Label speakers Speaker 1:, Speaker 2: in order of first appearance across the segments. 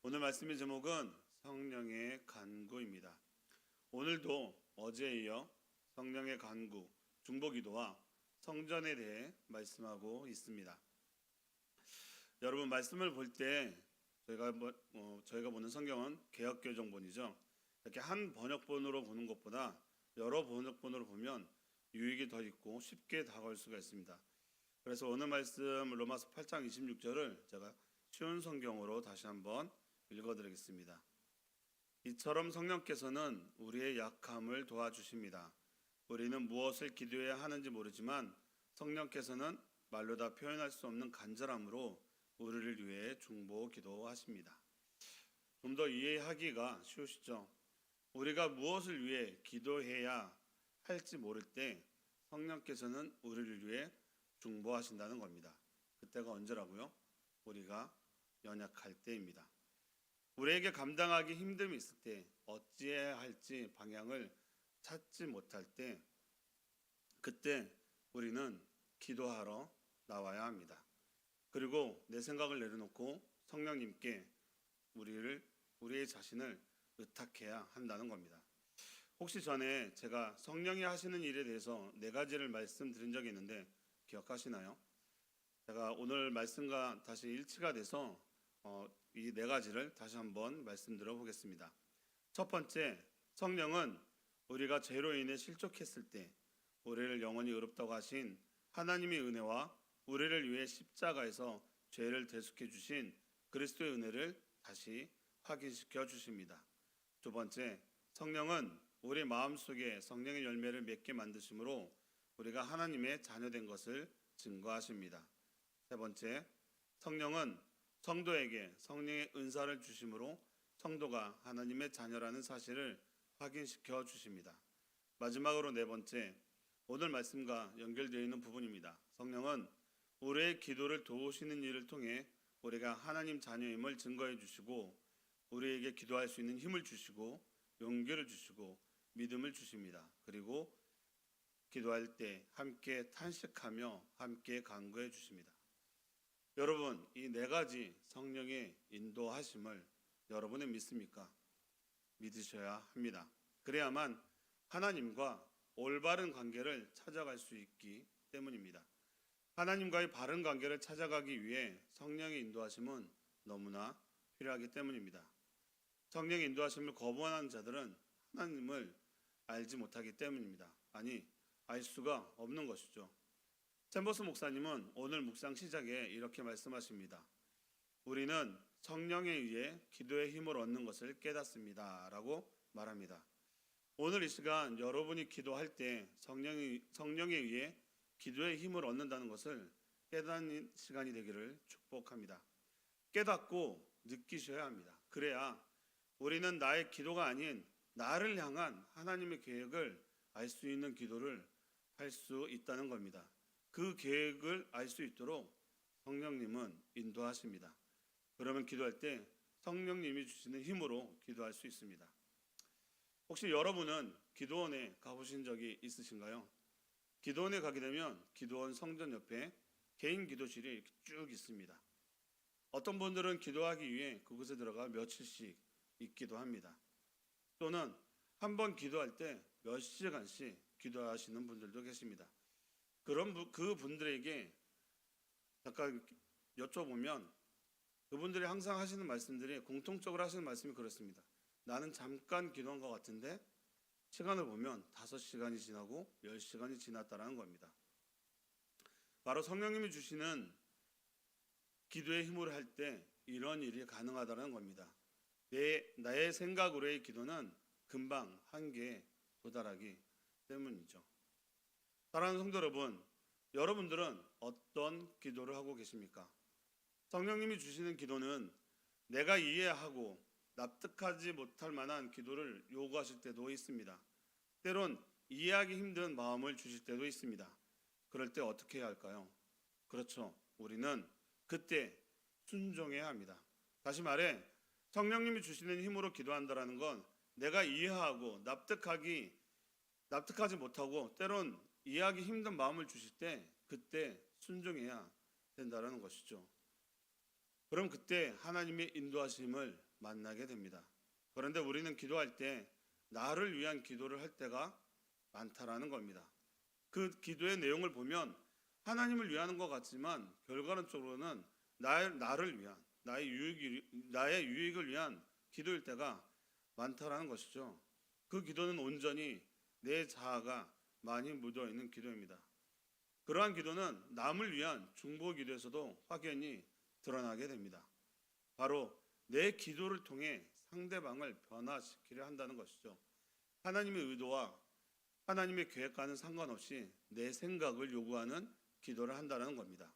Speaker 1: 오늘 말씀의 제목은 성령의 간구입니다. 오늘도 어제에 이어 성령의 간구, 중보기도와 성전에 대해 말씀하고 있습니다. 여러분 말씀을 볼 때 저희가 보는 성경은 개역개정본이죠. 이렇게 한 번역본으로 보는 것보다 여러 번역본으로 보면 유익이 더 있고 쉽게 다가올 수가 있습니다. 그래서 오늘 말씀 로마서 8장 26절을 제가 쉬운 성경으로 다시 한번 읽어드리겠습니다. 이처럼 성령께서는 우리의 약함을 도와주십니다. 우리는 무엇을 기도해야 하는지 모르지만 성령께서는 말로 다 표현할 수 없는 간절함으로 우리를 위해 중보 기도하십니다. 좀 더 이해하기가 쉬우시죠? 우리가 무엇을 위해 기도해야 할지 모를 때 성령께서는 우리를 위해 중보하신다는 겁니다. 그때가 언제라고요? 우리가 연약할 때입니다. 우리에게 감당하기 힘듦이 있을 때, 어찌해야 할지 방향을 찾지 못할 때, 그때 우리는 기도하러 나와야 합니다. 그리고 내 생각을 내려놓고 성령님께 우리의 자신을 의탁해야 한다는 겁니다. 혹시 전에 제가 성령이 하시는 일에 대해서 4가지를 말씀드린 적이 있는데 기억하시나요? 제가 오늘 말씀과 다시 일치가 돼서 이 4가지를 다시 한번 말씀드려 보겠습니다. 첫 번째, 성령은 우리가 죄로 인해 실족했을 때 우리를 영원히 의롭다고 하신 하나님의 은혜와 우리를 위해 십자가에서 죄를 대속해 주신 그리스도의 은혜를 다시 확인시켜 주십니다. 두 번째, 성령은 우리 마음속에 성령의 열매를 맺게 만드심으로 우리가 하나님의 자녀된 것을 증거하십니다. 세 번째, 성령은 성도에게 성령의 은사를 주심으로 성도가 하나님의 자녀라는 사실을 확인시켜 주십니다. 마지막으로 4번째, 오늘 말씀과 연결되어 있는 부분입니다. 성령은 우리의 기도를 도우시는 일을 통해 우리가 하나님 자녀임을 증거해 주시고 우리에게 기도할 수 있는 힘을 주시고 용기를 주시고 믿음을 주십니다. 그리고 기도할 때 함께 탄식하며 함께 간구해 주십니다. 여러분, 이 4가지 성령의 인도하심을 여러분은 믿습니까? 믿으셔야 합니다. 그래야만 하나님과 올바른 관계를 찾아갈 수 있기 때문입니다. 하나님과의 바른 관계를 찾아가기 위해 성령의 인도하심은 너무나 필요하기 때문입니다. 성령의 인도하심을 거부하는 자들은 하나님을 알지 못하기 때문입니다. 아니, 알 수가 없는 것이죠. 샘버스 목사님은 오늘 묵상 시작에 이렇게 말씀하십니다. 우리는 성령에 의해 기도의 힘을 얻는 것을 깨닫습니다 라고 말합니다. 오늘 이 시간 여러분이 기도할 때 성령에 의해 기도의 힘을 얻는다는 것을 깨닫는 시간이 되기를 축복합니다. 깨닫고 느끼셔야 합니다. 그래야 우리는 나의 기도가 아닌 나를 향한 하나님의 계획을 알 수 있는 기도를 할 수 있다는 겁니다. 그 계획을 알 수 있도록 성령님은 인도하십니다. 그러면 기도할 때 성령님이 주시는 힘으로 기도할 수 있습니다. 혹시 여러분은 기도원에 가보신 적이 있으신가요? 기도원에 가게 되면 기도원 성전 옆에 개인 기도실이 이렇게 쭉 있습니다. 어떤 분들은 기도하기 위해 그곳에 들어가 며칠씩 있기도 합니다. 또는 한 번 기도할 때 몇 시간씩 기도하시는 분들도 계십니다. 그 분들에게 잠깐 여쭤보면 그분들이 항상 하시는 말씀들이 공통적으로 하시는 말씀이 그렇습니다. 나는 잠깐 기도한 것 같은데 시간을 보면 5시간이 지나고 10시간이 지났다라는 겁니다. 바로 성령님이 주시는 기도의 힘으로 할 때 이런 일이 가능하다는 겁니다. 나의 생각으로의 기도는 금방 한계에 도달하기 때문이죠. 사랑하는 성도 여러분, 여러분들은 어떤 기도를 하고 계십니까? 성령님이 주시는 기도는 내가 이해하고 납득하지 못할 만한 기도를 요구하실 때도 있습니다. 때론 이해하기 힘든 마음을 주실 때도 있습니다. 그럴 때 어떻게 해야 할까요? 그렇죠. 우리는 그때 순종해야 합니다. 다시 말해 성령님이 주시는 힘으로 기도한다는 건 내가 이해하고 납득하지 못하고 때론 이해하기 힘든 마음을 주실 때 그때 순종해야 된다는 것이죠. 그럼 그때 하나님의 인도하심을 만나게 됩니다. 그런데 우리는 기도할 때 나를 위한 기도를 할 때가 많다라는 겁니다. 그 기도의 내용을 보면 하나님을 위하는 것 같지만 결과론적으로는 나를 위한 나의 유익을 위한 기도일 때가 많다라는 것이죠. 그 기도는 온전히 내 자아가 많이 묻어 있는 기도입니다. 그러한 기도는 남을 위한 중보 기도에서도 확연히 드러나게 됩니다. 바로 내 기도를 통해 상대방을 변화시키려 한다는 것이죠. 하나님의 의도와 하나님의 계획과는 상관없이 내 생각을 요구하는 기도를 한다는 겁니다.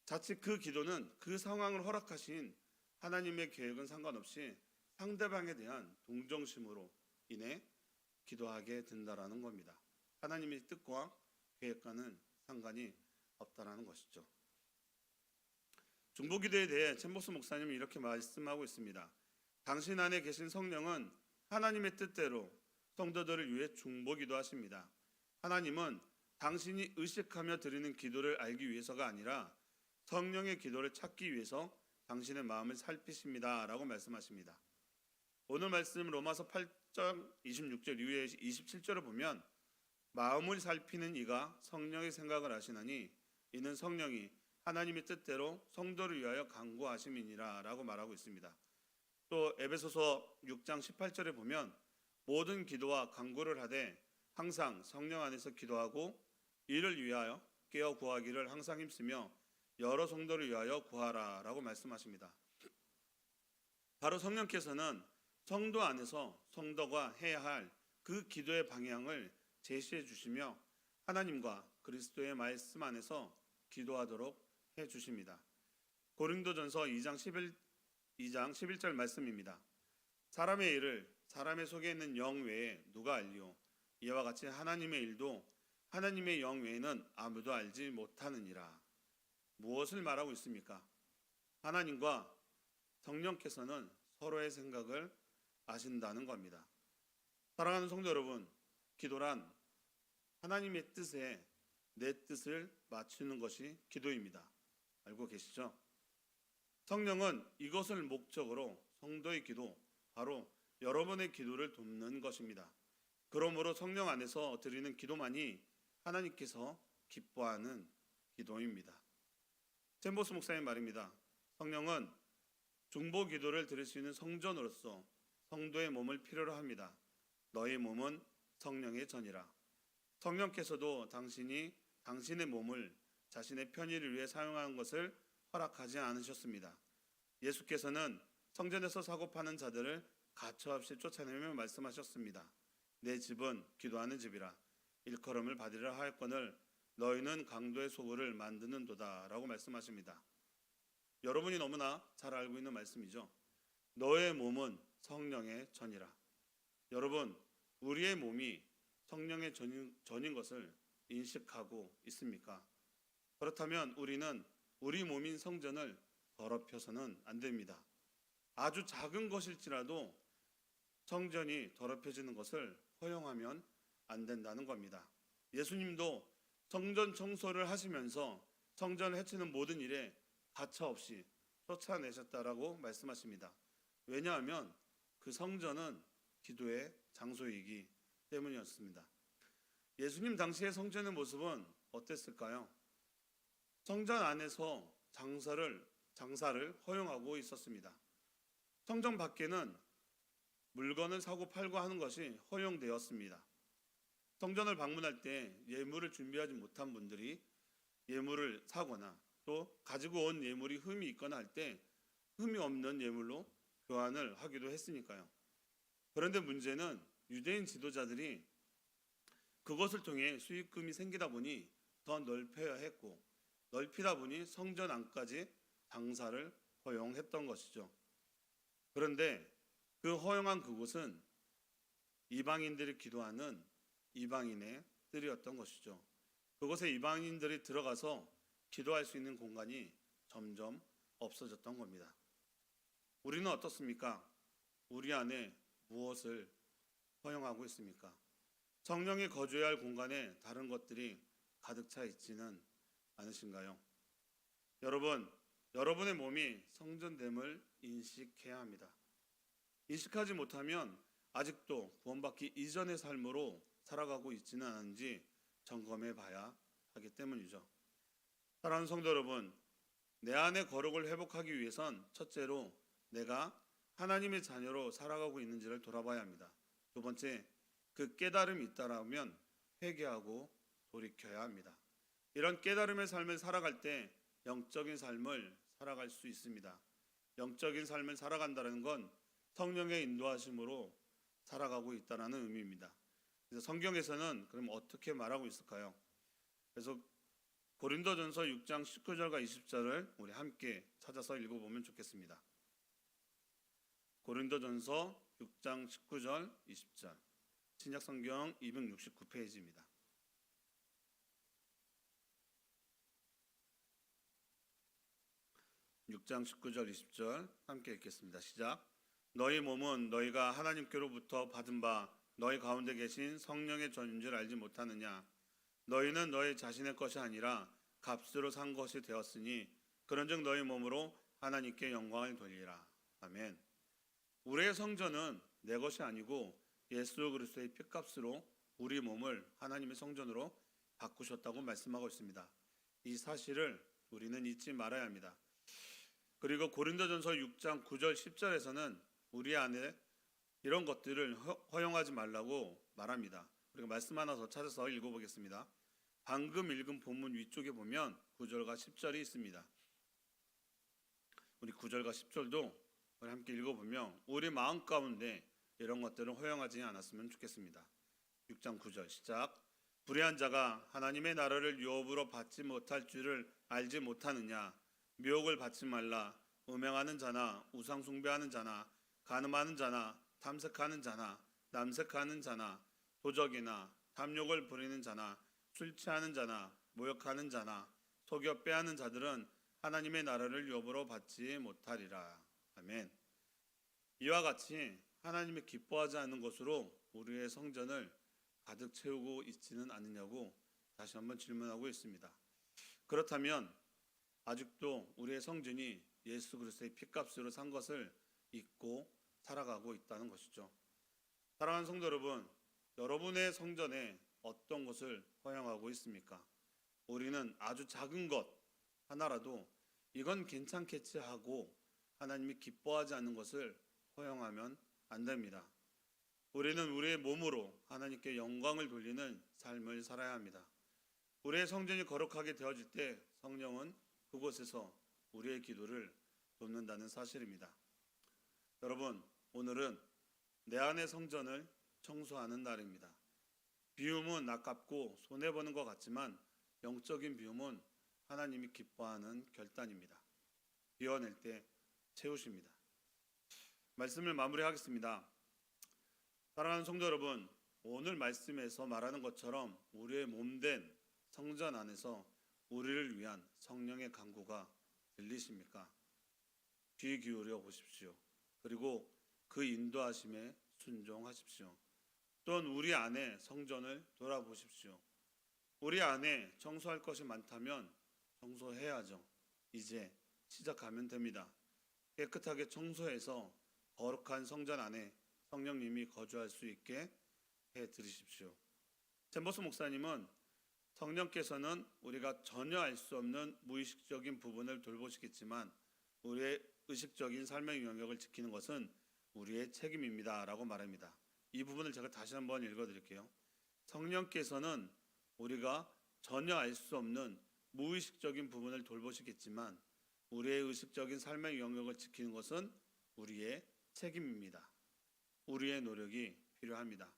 Speaker 1: 자칫 그 기도는 그 상황을 허락하신 하나님의 계획은 상관없이 상대방에 대한 동정심으로 인해 기도하게 된다라는 겁니다. 하나님의 뜻과 계획과는 상관이 없다라는 것이죠. 중보기도에 대해 챔버스 목사님은 이렇게 말씀하고 있습니다. 당신 안에 계신 성령은 하나님의 뜻대로 성도들을 위해 중보기도 하십니다. 하나님은 당신이 의식하며 드리는 기도를 알기 위해서가 아니라 성령의 기도를 찾기 위해서 당신의 마음을 살피십니다 라고 말씀하십니다. 오늘 말씀 로마서 8장 26절 이후에 27절을 보면 마음을 살피는 이가 성령의 생각을 하시나니 이는 성령이 하나님의 뜻대로 성도를 위하여 간구하심이니라 라고 말하고 있습니다. 또 에베소서 6장 18절에 보면 모든 기도와 간구를 하되 항상 성령 안에서 기도하고 이를 위하여 깨어 구하기를 항상 힘쓰며 여러 성도를 위하여 구하라 라고 말씀하십니다. 바로 성령께서는 성도 안에서 성도가 해야 할 그 기도의 방향을 제시해 주시며 하나님과 그리스도의 말씀 안에서 기도하도록 해 주십니다. 고린도전서 2장 11절 말씀입니다. 사람의 일을 사람의 속에 있는 영 외에 누가 알리오? 이와 같이 하나님의 일도 하나님의 영 외에는 아무도 알지 못하느니라. 무엇을 말하고 있습니까? 하나님과 성령께서는 서로의 생각을 아신다는 겁니다. 사랑하는 성도 여러분, 기도란 하나님의 뜻에 내 뜻을 맞추는 것이 기도입니다. 알고 계시죠? 성령은 이것을 목적으로 성도의 기도, 바로 여러분의 기도를 돕는 것입니다. 그러므로 성령 안에서 드리는 기도만이 하나님께서 기뻐하는 기도입니다. 챔버스 목사님 말입니다. 성령은 중보 기도를 드릴 수 있는 성전으로서 성도의 몸을 필요로 합니다. 너희 몸은 성령의 전이라. 성령께서도 당신의 몸을 자신의 편의를 위해 사용하는 것을 허락하지 않으셨습니다. 예수께서는 성전에서 사고 파는 자들을 가차없이 쫓아내며 말씀하셨습니다. 내 집은 기도하는 집이라. 일컬음을 받으리라 하였거늘 너희는 강도의 소굴을 만드는도다 라고 말씀하십니다. 여러분이 너무나 잘 알고 있는 말씀이죠. 너의 몸은 성령의 전이라. 여러분, 우리의 몸이 성령의 전인 것을 인식하고 있습니까? 그렇다면 우리는 우리 몸인 성전을 더럽혀서는 안 됩니다. 아주 작은 것일지라도 성전이 더럽혀지는 것을 허용하면 안 된다는 겁니다. 예수님도 성전 청소를 하시면서 성전을 해치는 모든 일에 가차없이 쫓아내셨다라고 말씀하십니다. 왜냐하면 그 성전은 기도의 장소이기 때문이었습니다. 예수님 당시의 성전의 모습은 어땠을까요? 성전 안에서 장사를 허용하고 있었습니다. 성전 밖에는 물건을 사고 팔고 하는 것이 허용되었습니다. 성전을 방문할 때 예물을 준비하지 못한 분들이 예물을 사거나 또 가지고 온 예물이 흠이 있거나 할 때 흠이 없는 예물로 교환을 하기도 했으니까요. 그런데 문제는 유대인 지도자들이 그것을 통해 수익금이 생기다 보니 더 넓혀야 했고 넓히다 보니 성전 안까지 장사를 허용했던 것이죠. 그런데 그 허용한 그곳은 이방인들이 기도하는 이방인의 뜰이었던 것이죠. 그곳에 이방인들이 들어가서 기도할 수 있는 공간이 점점 없어졌던 겁니다. 우리는 어떻습니까? 우리 안에 무엇을 허용하고 있습니까? 성령이 거주해야 할 공간에 다른 것들이 가득 차 있지는 않으신가요? 여러분, 여러분의 몸이 성전됨을 인식해야 합니다. 인식하지 못하면 아직도 구원받기 이전의 삶으로 살아가고 있지는 않은지 점검해 봐야 하기 때문이죠. 사랑하는 성도 여러분, 내 안의 거룩을 회복하기 위해선 첫째로 내가 하나님의 자녀로 살아가고 있는지를 돌아봐야 합니다. 두 번째, 그 깨달음이 있다라면 회개하고 돌이켜야 합니다. 이런 깨달음의 삶을 살아갈 때 영적인 삶을 살아갈 수 있습니다. 영적인 삶을 살아간다는 건 성령의 인도하심으로 살아가고 있다는 의미입니다. 그래서 성경에서는 그럼 어떻게 말하고 있을까요? 그래서 고린도전서 6장 19절과 20절을 우리 함께 찾아서 읽어보면 좋겠습니다. 고린도전서 6장 19절 20절 신약성경 269페이지입니다. (6장 19절 20절) 함께 읽겠습니다. 시작. 너희 몸은 너희가 하나님께로부터 받은 바 너희 가운데 계신 성령의 전인 줄 알지 못하느냐? 너희는 너희 자신의 것이 아니라 값으로 산 것이 되었으니 그런즉 너희 몸으로 하나님께 영광을 돌리라. 아멘. 우리의 성전은 내 것이 아니고 예수 그리스도의 피값으로 우리 몸을 하나님의 성전으로 바꾸셨다고 말씀하고 있습니다. 이 사실을 우리는 잊지 말아야 합니다. 그리고 고린도전서 6장 9절 10절에서는 우리 안에 이런 것들을 허용하지 말라고 말합니다. 우리가 말씀 하나 더 찾아서 읽어보겠습니다. 방금 읽은 본문 위쪽에 보면 9절과 10절이 있습니다. 우리 9절과 10절도 우리 함께 읽어보면 우리 마음 가운데 이런 것들을 허용하지 않았으면 좋겠습니다. 6장 9절 시작. 불의한 자가 하나님의 나라를 유업으로 받지 못할 줄을 알지 못하느냐? 미혹을 받지 말라. 음행하는 자나 우상 숭배하는 자나 간음하는 자나 탐색하는 자나 남색하는 자나 도적이나 탐욕을 부리는 자나 술 취하는 자나 모욕하는 자나 속여 빼앗는 자들은 하나님의 나라를 유업으로 받지 못하리라. 아멘. 이와 같이 하나님이 기뻐하지 않는 것으로 우리의 성전을 가득 채우고 있지는 않느냐고 다시 한번 질문하고 있습니다. 그렇다면 아직도 우리의 성전이 예수 그리스도의 피값으로 산 것을 잊고 살아가고 있다는 것이죠. 사랑하는 성도 여러분, 여러분의 성전에 어떤 것을 허용하고 있습니까? 우리는 아주 작은 것 하나라도 이건 괜찮겠지 하고 하나님이 기뻐하지 않는 것을 허용하면 안 됩니다. 우리는 우리의 몸으로 하나님께 영광을 돌리는 삶을 살아야 합니다. 우리의 성전이 거룩하게 되어질 때 성령은 그곳에서 우리의 기도를 돕는다는 사실입니다. 여러분, 오늘은 내 안의 성전을 청소하는 날입니다. 비움은 아깝고 손해보는 것 같지만 영적인 비움은 하나님이 기뻐하는 결단입니다. 비워낼 때 채우십니다. 말씀을 마무리하겠습니다. 사랑하는 성도 여러분, 오늘 말씀에서 말하는 것처럼 우리의 몸된 성전 안에서 우리를 위한 성령의 간구가 들리십니까? 귀 기울여 보십시오. 그리고 그 인도하심에 순종하십시오. 또한 우리 안에 성전을 돌아보십시오. 우리 안에 청소할 것이 많다면 청소해야죠. 이제 시작하면 됩니다. 깨끗하게 청소해서 거룩한 성전 안에 성령님이 거주할 수 있게 해드리십시오. 잼버스 목사님은 성령께서는 우리가 전혀 알 수 없는 무의식적인 부분을 돌보시겠지만 우리의 의식적인 삶의 영역을 지키는 것은 우리의 책임입니다 라고 말합니다. 이 부분을 제가 다시 한번 읽어드릴게요. 성령께서는 우리가 전혀 알 수 없는 무의식적인 부분을 돌보시겠지만 우리의 의식적인 삶의 영역을 지키는 것은 우리의 책임입니다. 우리의 노력이 필요합니다.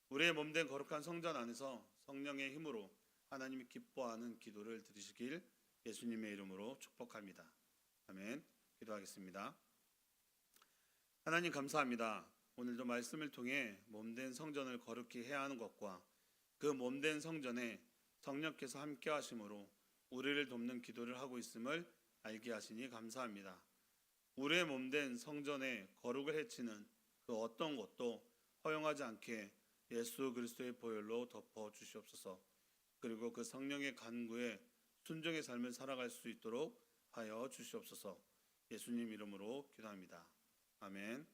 Speaker 1: 우리의 몸된 거룩한 성전 안에서 성령의 힘으로 하나님이 기뻐하는 기도를 드리시길 예수님의 이름으로 축복합니다. 아멘. 기도하겠습니다. 하나님 감사합니다. 오늘도 말씀을 통해 몸된 성전을 거룩히 해야 하는 것과 그 몸된 성전에 성령께서 함께 하심으로 우리를 돕는 기도를 하고 있음을 알게 하시니 감사합니다. 우리의 몸된 성전에 거룩을 해치는 그 어떤 것도 허용하지 않게 예수 그리스도의 보혈로 덮어 주시옵소서. 그리고 그 성령의 간구에 순종의 삶을 살아갈 수 있도록 하여 주시옵소서. 예수님 이름으로 기도합니다. 아멘.